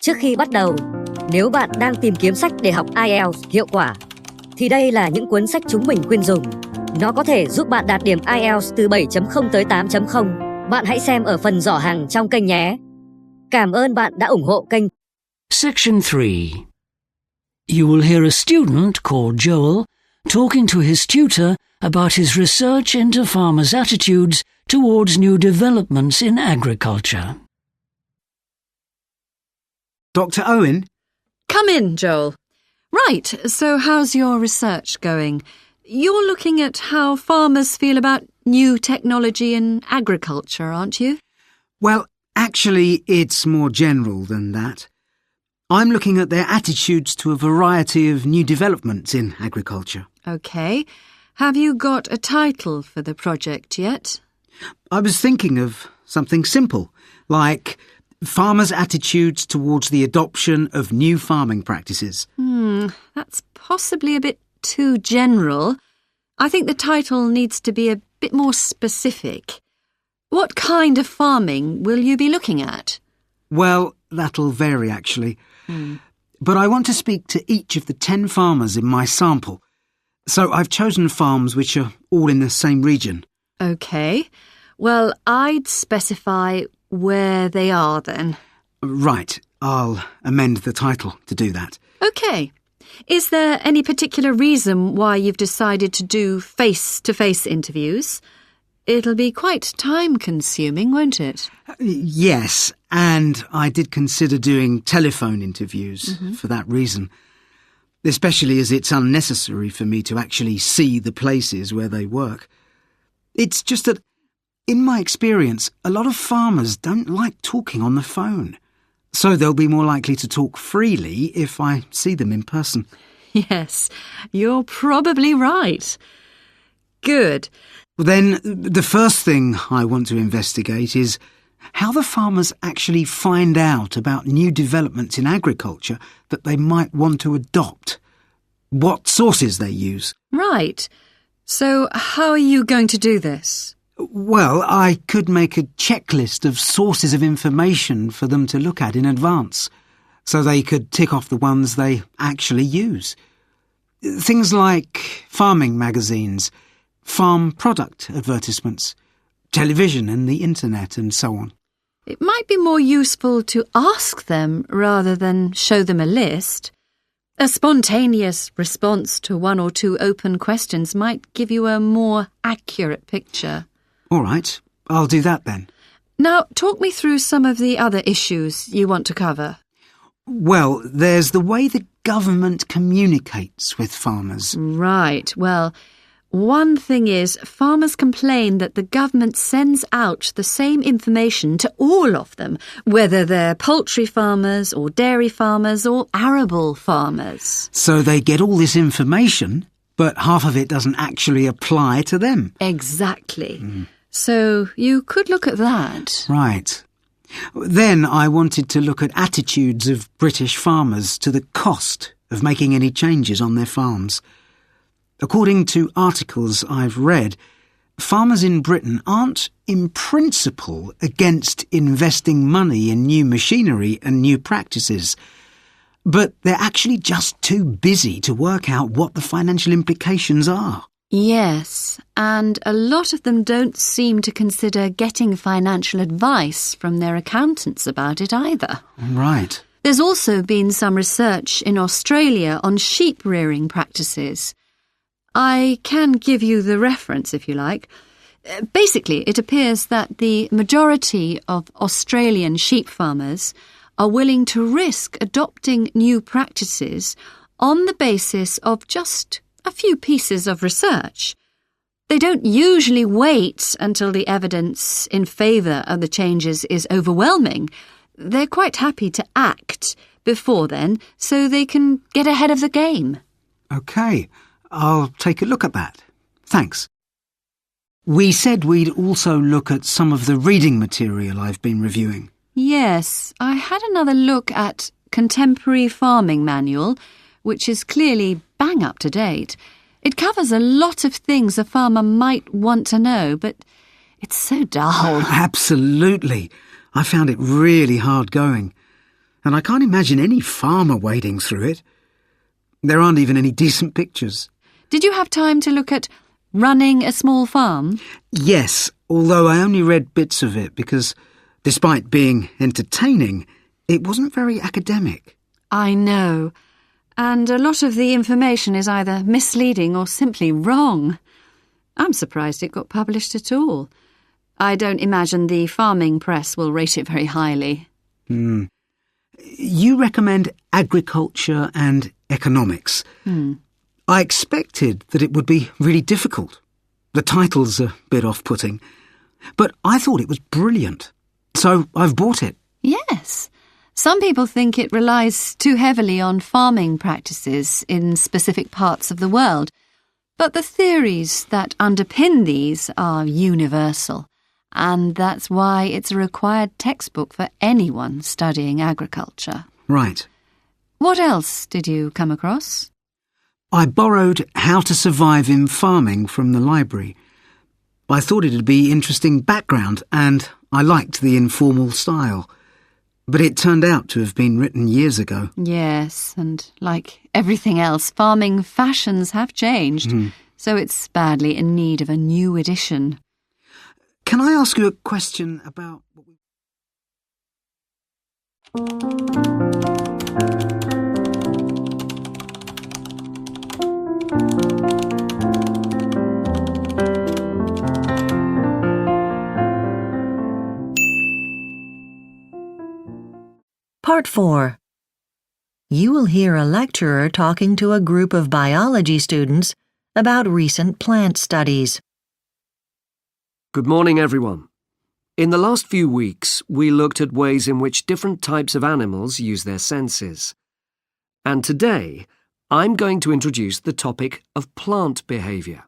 Trước khi bắt đầu, nếu bạn đang tìm kiếm sách để học IELTS hiệu quả, thì đây là những cuốn sách chúng mình khuyên dùng. Nó có thể giúp bạn đạt điểm IELTS từ 7.0 tới 8.0. Bạn hãy xem ở phần giỏ hàng trong kênh nhé. Cảm ơn bạn đã ủng hộ kênh. Section 3. You will hear a student called Joel talking to his tutor about his research into farmers' attitudes towards new developments in agriculture. Dr. Owen? Come in, Joel. Right, so how's your research going? You're looking at how farmers feel about new technology in agriculture, aren't you? Well, actually, it's more general than that. I'm looking at their attitudes to a variety of new developments in agriculture. OK. Have you got a title for the project yet? I was thinking of something simple, like farmers' attitudes towards the adoption of new farming practices. That's possibly a bit too general. I think the title needs to be a bit more specific. What kind of farming will you be looking at? Well, that'll vary, actually. But I want to speak to each of the 10 farmers in my sample. So I've chosen farms which are all in the same region. OK. Well, I'd specify where they are then. Right. I'll amend the title to do that. OK. Is there any particular reason why you've decided to do face-to-face interviews? It'll be quite time-consuming, won't it? Yes, and I did consider doing telephone interviews for that reason, especially as it's unnecessary for me to actually see the places where they work. It's just that, in my experience, a lot of farmers don't like talking on the phone, so they'll be more likely to talk freely if I see them in person. Yes, you're probably right. Good. Then the first thing I want to investigate is how the farmers actually find out about new developments in agriculture that they might want to adopt. What sources they use. Right. So how are you going to do this? Well, I could make a checklist of sources of information for them to look at in advance, so they could tick off the ones they actually use. Things like farming magazines, farm product advertisements, television and the internet and so on. It might be more useful to ask them rather than show them a list. A spontaneous response to one or two open questions might give you a more accurate picture. All right, I'll do that then. Now, talk me through some of the other issues you want to cover. Well, there's the way the government communicates with farmers. Right, well, one thing is farmers complain that the government sends out the same information to all of them, whether they're poultry farmers or dairy farmers or arable farmers. So they get all this information, but half of it doesn't actually apply to them. Exactly. So you could look at that. Right. Then I wanted to look at attitudes of British farmers to the cost of making any changes on their farms. According to articles I've read, farmers in Britain aren't, in principle, against investing money in new machinery and new practices, but they're actually just too busy to work out what the financial implications are. Yes, and a lot of them don't seem to consider getting financial advice from their accountants about it either. Right. There's also been some research in Australia on sheep rearing practices. I can give you the reference if you like. Basically, it appears that the majority of Australian sheep farmers are willing to risk adopting new practices on the basis of just a few pieces of research. They don't usually wait until the evidence in favour of the changes is overwhelming. They're quite happy to act before then so they can get ahead of the game. OK, I'll take a look at that. Thanks. We said we'd also look at some of the reading material I've been reviewing. Yes, I had another look at Contemporary Farming Manual, which is clearly bang up to date. It covers a lot of things a farmer might want to know, but it's so dull. Absolutely. I found it really hard going. And I can't imagine any farmer wading through it. There aren't even any decent pictures. Did you have time to look at Running a Small Farm? Yes, although I only read bits of it because, despite being entertaining, it wasn't very academic. I know. And a lot of the information is either misleading or simply wrong. I'm surprised it got published at all. I don't imagine the farming press will rate it very highly. You recommend agriculture and economics. I expected that it would be really difficult. The title's a bit off-putting. But I thought it was brilliant. So I've bought it. Yes. Some people think it relies too heavily on farming practices in specific parts of the world. But the theories that underpin these are universal. And that's why it's a required textbook for anyone studying agriculture. Right. What else did you come across? I borrowed How to Survive in Farming from the library. I thought it'd be interesting background and I liked the informal style. But it turned out to have been written years ago. Yes, and like everything else, farming fashions have changed, so it's badly in need of a new edition. Can I ask you a question about... Part 4. You will hear a lecturer talking to a group of biology students about recent plant studies. Good morning, everyone. In the last few weeks, we looked at ways in which different types of animals use their senses. And today, I'm going to introduce the topic of plant behaviour.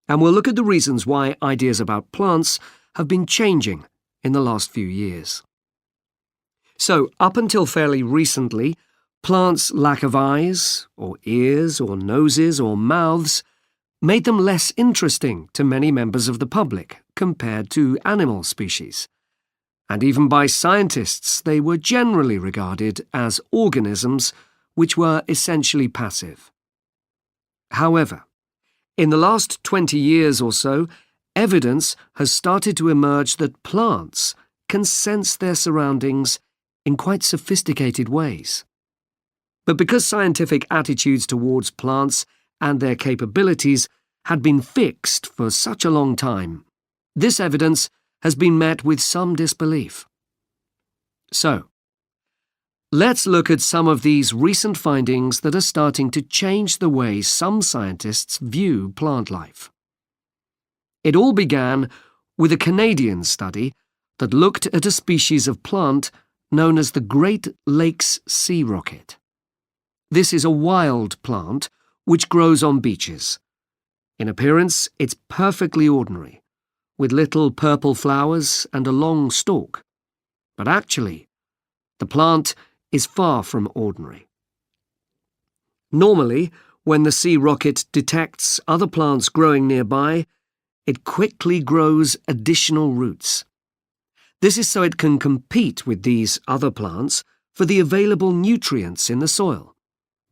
And we'll look at the reasons why ideas about plants have been changing in the last few years. So, up until fairly recently, plants' lack of eyes, or ears, or noses, or mouths made them less interesting to many members of the public compared to animal species. And even by scientists, they were generally regarded as organisms which were essentially passive. However, in the last 20 years or so, evidence has started to emerge that plants can sense their surroundings in quite sophisticated ways. But because scientific attitudes towards plants and their capabilities had been fixed for such a long time, this evidence has been met with some disbelief. So, let's look at some of these recent findings that are starting to change the way some scientists view plant life. It all began with a Canadian study that looked at a species of plant known as the Great Lakes sea rocket. This is a wild plant which grows on beaches. In appearance, it's perfectly ordinary, with little purple flowers and a long stalk. But actually, the plant is far from ordinary. Normally, when the sea rocket detects other plants growing nearby, it quickly grows additional roots. This is so it can compete with these other plants for the available nutrients in the soil,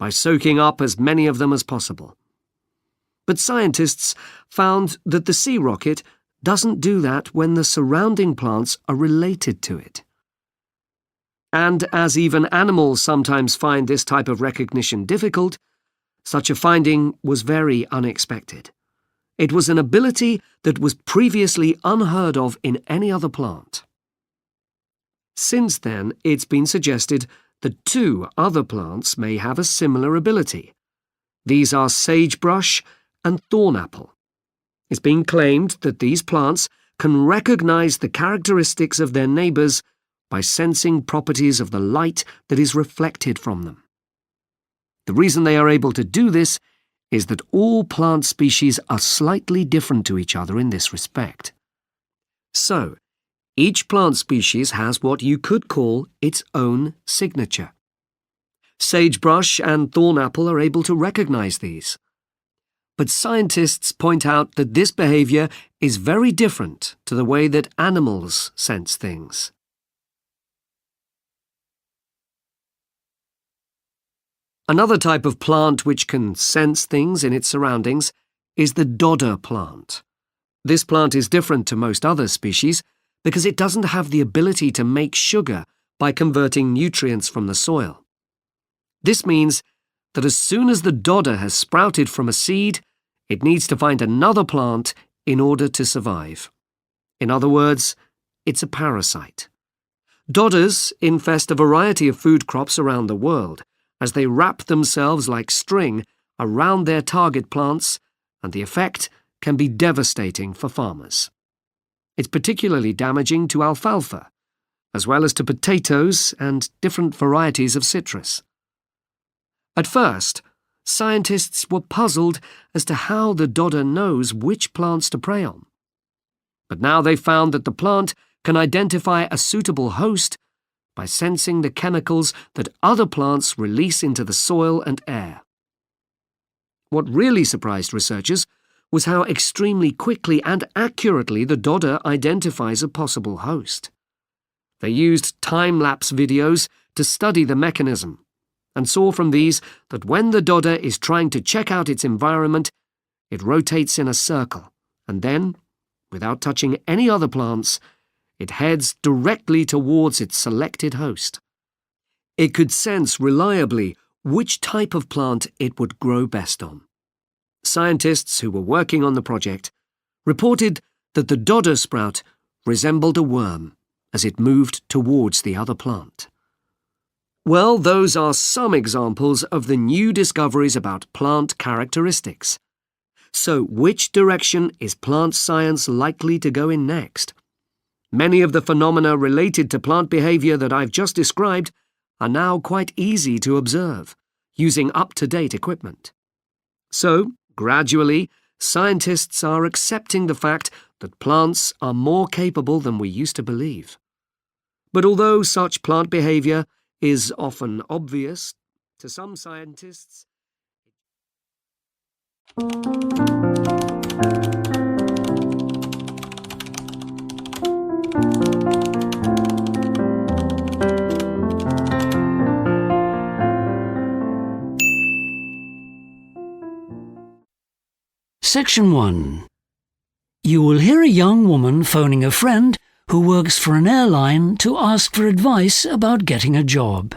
by soaking up as many of them as possible. But scientists found that the sea rocket doesn't do that when the surrounding plants are related to it. And as even animals sometimes find this type of recognition difficult, such a finding was very unexpected. It was an ability that was previously unheard of in any other plant. Since then, it's been suggested that two other plants may have a similar ability. These are sagebrush and thornapple. It's been claimed that these plants can recognize the characteristics of their neighbours by sensing properties of the light that is reflected from them. The reason they are able to do this is that all plant species are slightly different to each other in this respect. So, each plant species has what you could call its own signature. Sagebrush and thornapple are able to recognize these. But scientists point out that this behavior is very different to the way that animals sense things. Another type of plant which can sense things in its surroundings is the dodder plant. This plant is different to most other species because it doesn't have the ability to make sugar by converting nutrients from the soil. This means that as soon as the dodder has sprouted from a seed, it needs to find another plant in order to survive. In other words, it's a parasite. Dodders infest a variety of food crops around the world, as they wrap themselves like string around their target plants, and the effect can be devastating for farmers. It's particularly damaging to alfalfa, as well as to potatoes and different varieties of citrus. At first, scientists were puzzled as to how the dodder knows which plants to prey on. But now they've found that the plant can identify a suitable host by sensing the chemicals that other plants release into the soil and air. What really surprised researchers was how extremely quickly and accurately the dodder identifies a possible host. They used time-lapse videos to study the mechanism, and saw from these that when the dodder is trying to check out its environment, it rotates in a circle, and then, without touching any other plants, it heads directly towards its selected host. It could sense reliably which type of plant it would grow best on. Scientists who were working on the project reported that the dodder sprout resembled a worm as it moved towards the other plant. Well, those are some examples of the new discoveries about plant characteristics. So, which direction is plant science likely to go in next? Many of the phenomena related to plant behavior that I've just described are now quite easy to observe, using up-to-date equipment. So, gradually, scientists are accepting the fact that plants are more capable than we used to believe. But although such plant behavior is often obvious to some scientists, Section 1. You will hear a young woman phoning a friend who works for an airline to ask for advice about getting a job.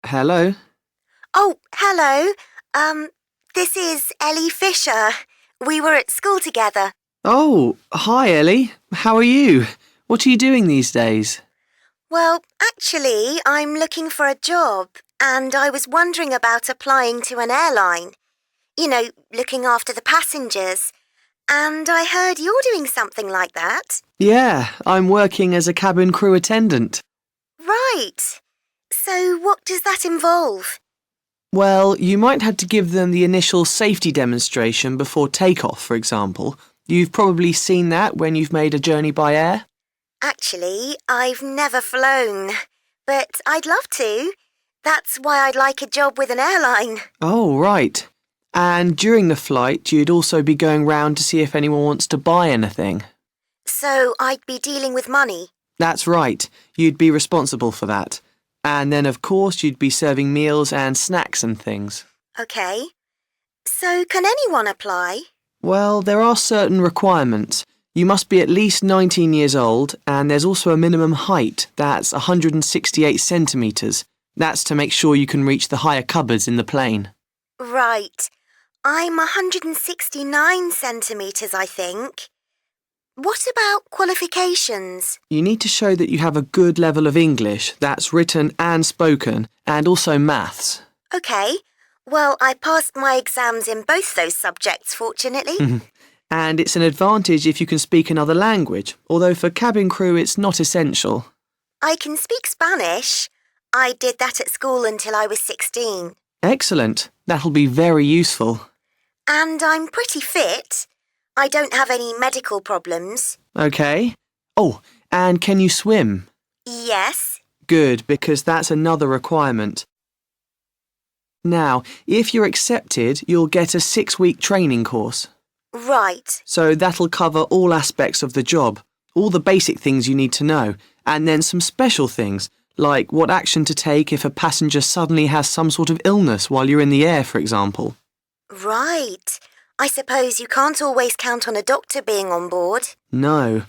Hello? Oh, hello. This is Ellie Fisher. We were at school together. Oh, hi Ellie. How are you? What are you doing these days? Well, actually, I'm looking for a job, and I was wondering about applying to an airline. You know, looking after the passengers. And I heard you're doing something like that. Yeah, I'm working as a cabin crew attendant. Right. So what does that involve? Well, you might have to give them the initial safety demonstration before takeoff, for example. You've probably seen that when you've made a journey by air. Actually, I've never flown, but I'd love to. That's why I'd like a job with an airline. Oh, right. And during the flight, you'd also be going round to see if anyone wants to buy anything. So I'd be dealing with money? That's right. You'd be responsible for that. And then, of course, you'd be serving meals and snacks and things. OK. So can anyone apply? Well, there are certain requirements. You must be at least 19 years old, and there's also a minimum height. That's 168 centimetres. That's to make sure you can reach the higher cupboards in the plane. Right. I'm 169 centimetres, I think. What about qualifications? You need to show that you have a good level of English, that's written and spoken, and also maths. OK. Well, I passed my exams in both those subjects, fortunately. And it's an advantage if you can speak another language, although for cabin crew it's not essential. I can speak Spanish. I did that at school until I was 16. Excellent. That'll be very useful. And I'm pretty fit. I don't have any medical problems. Okay. Oh, and can you swim? Yes. Good, because that's another requirement. Now, if you're accepted, you'll get a 6-week training course. Right. So that'll cover all aspects of the job, all the basic things you need to know, and then some special things, like what action to take if a passenger suddenly has some sort of illness while you're in the air, for example. Right. I suppose you can't always count on a doctor being on board. No.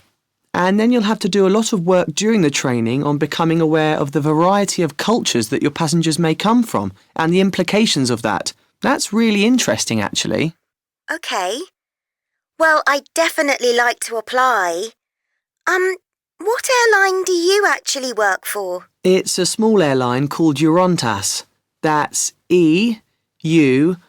And then you'll have to do a lot of work during the training on becoming aware of the variety of cultures that your passengers may come from and the implications of that. That's really interesting, actually. OK. Well, I'd definitely like to apply. What airline do you actually work for? It's a small airline called Eurontas. That's EURONTAS.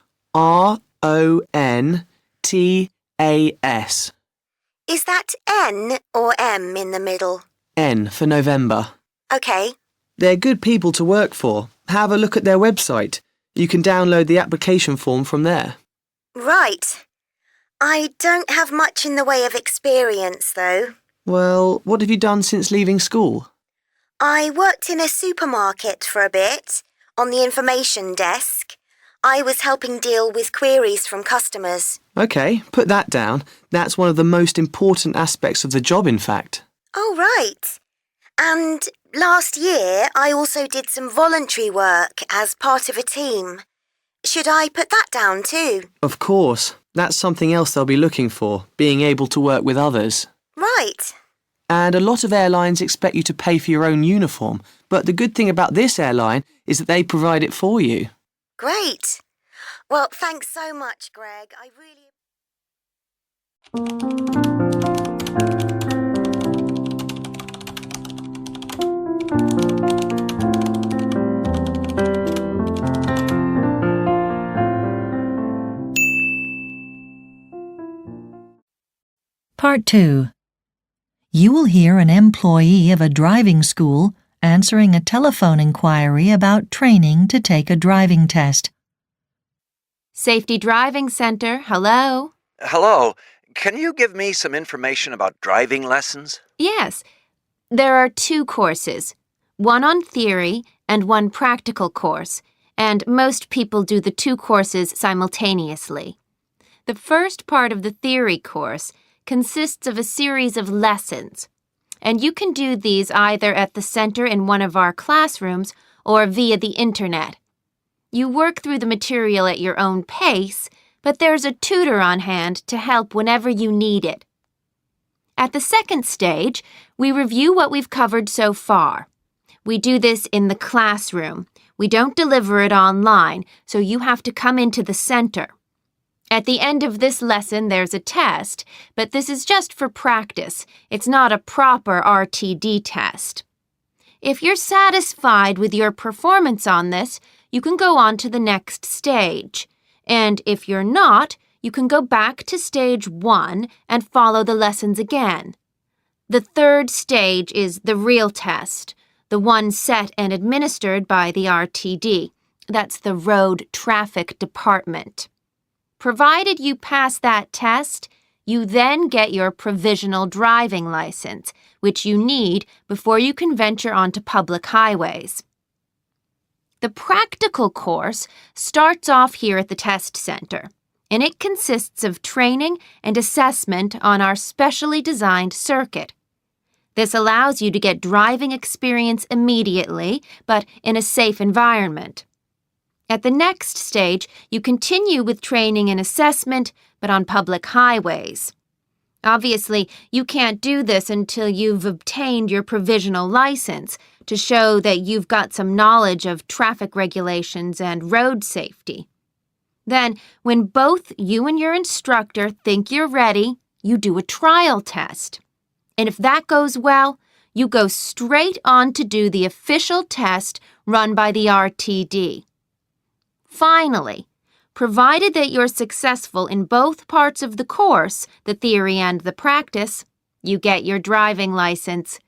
Is that N or M in the middle? N for November. OK. They're good people to work for. Have a look at their website. You can download the application form from there. Right. I don't have much in the way of experience, though. Well, what have you done since leaving school? I worked in a supermarket for a bit, on the information desk. I was helping deal with queries from customers. OK, put that down. That's one of the most important aspects of the job, in fact. Oh, right. And last year, I also did some voluntary work as part of a team. Should I put that down too? Of course. That's something else they'll be looking for, being able to work with others. Right. And a lot of airlines expect you to pay for your own uniform, but the good thing about this airline is that they provide it for you. Great. Well, thanks so much, Greg. I really... Part 2. You will hear an employee of a driving school answering a telephone inquiry about training to take a driving test. Safety Driving Center, hello? Hello. Can you give me some information about driving lessons? Yes. There are 2 courses, one on theory and one practical course, and most people do the 2 courses simultaneously. The first part of the theory course consists of a series of lessons, and you can do these either at the center in one of our classrooms or via the internet. You work through the material at your own pace, but there's a tutor on hand to help whenever you need it. At the second stage, we review what we've covered so far. We do this in the classroom. We don't deliver it online, so you have to come into the center. At the end of this lesson, there's a test, but this is just for practice. It's not a proper RTD test. If you're satisfied with your performance on this, you can go on to the next stage. And if you're not, you can go back to stage 1 and follow the lessons again. The third stage is the real test, the one set and administered by the RTD. That's the Road Traffic Department. Provided you pass that test, you then get your provisional driving license, which you need before you can venture onto public highways. The practical course starts off here at the test center, and it consists of training and assessment on our specially designed circuit. This allows you to get driving experience immediately, but in a safe environment. At the next stage, you continue with training and assessment, but on public highways. Obviously, you can't do this until you've obtained your provisional license to show that you've got some knowledge of traffic regulations and road safety. Then, when both you and your instructor think you're ready, you do a trial test. And if that goes well, you go straight on to do the official test run by the RTD. Finally, provided that you're successful in both parts of the course, the theory and the practice, you get your driving license.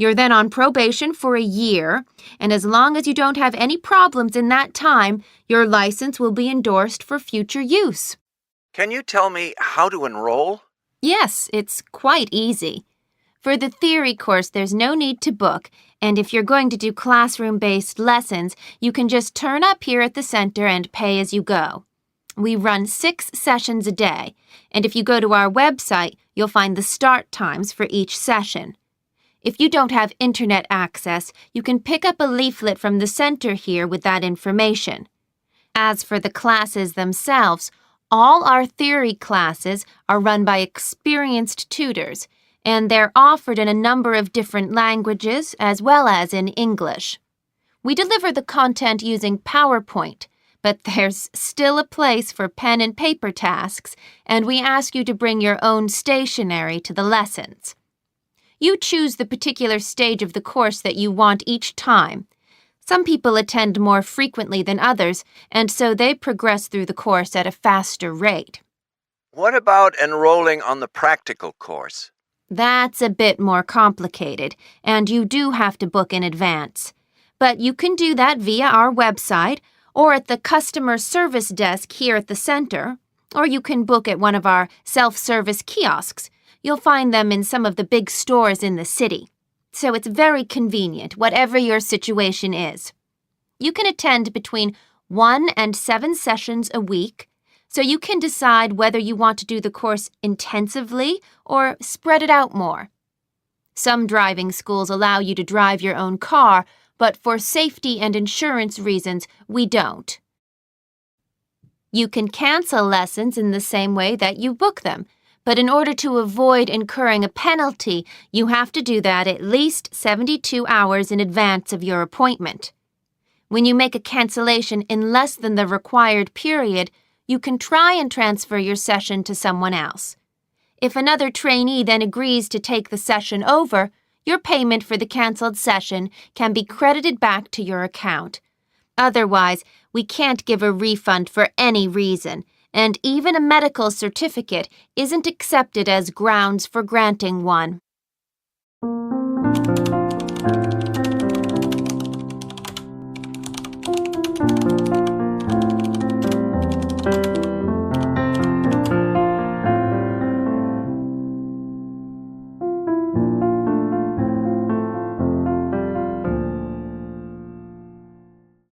You're then on probation for a year, and as long as you don't have any problems in that time, your license will be endorsed for future use. Can you tell me how to enroll? Yes, it's quite easy. For the theory course, there's no need to book, and if you're going to do classroom-based lessons, you can just turn up here at the center and pay as you go. We run 6 sessions a day, and if you go to our website, you'll find the start times for each session. If you don't have internet access, you can pick up a leaflet from the center here with that information. As for the classes themselves, all our theory classes are run by experienced tutors, and they're offered in a number of different languages as well as in English. We deliver the content using PowerPoint, but there's still a place for pen and paper tasks, and we ask you to bring your own stationery to the lessons. You choose the particular stage of the course that you want each time. Some people attend more frequently than others, and so they progress through the course at a faster rate. What about enrolling on the practical course? That's a bit more complicated, and you do have to book in advance. But you can do that via our website, or at the customer service desk here at the center, or you can book at one of our self-service kiosks. You'll find them in some of the big stores in the city. So it's very convenient, whatever your situation is. You can attend between 1 and 7 sessions a week, so you can decide whether you want to do the course intensively or spread it out more. Some driving schools allow you to drive your own car, but for safety and insurance reasons, we don't. You can cancel lessons in the same way that you book them, but in order to avoid incurring a penalty, you have to do that at least 72 hours in advance of your appointment. When you make a cancellation in less than the required period, you can try and transfer your session to someone else. If another trainee then agrees to take the session over, your payment for the canceled session can be credited back to your account. Otherwise, we can't give a refund for any reason, and even a medical certificate isn't accepted as grounds for granting one.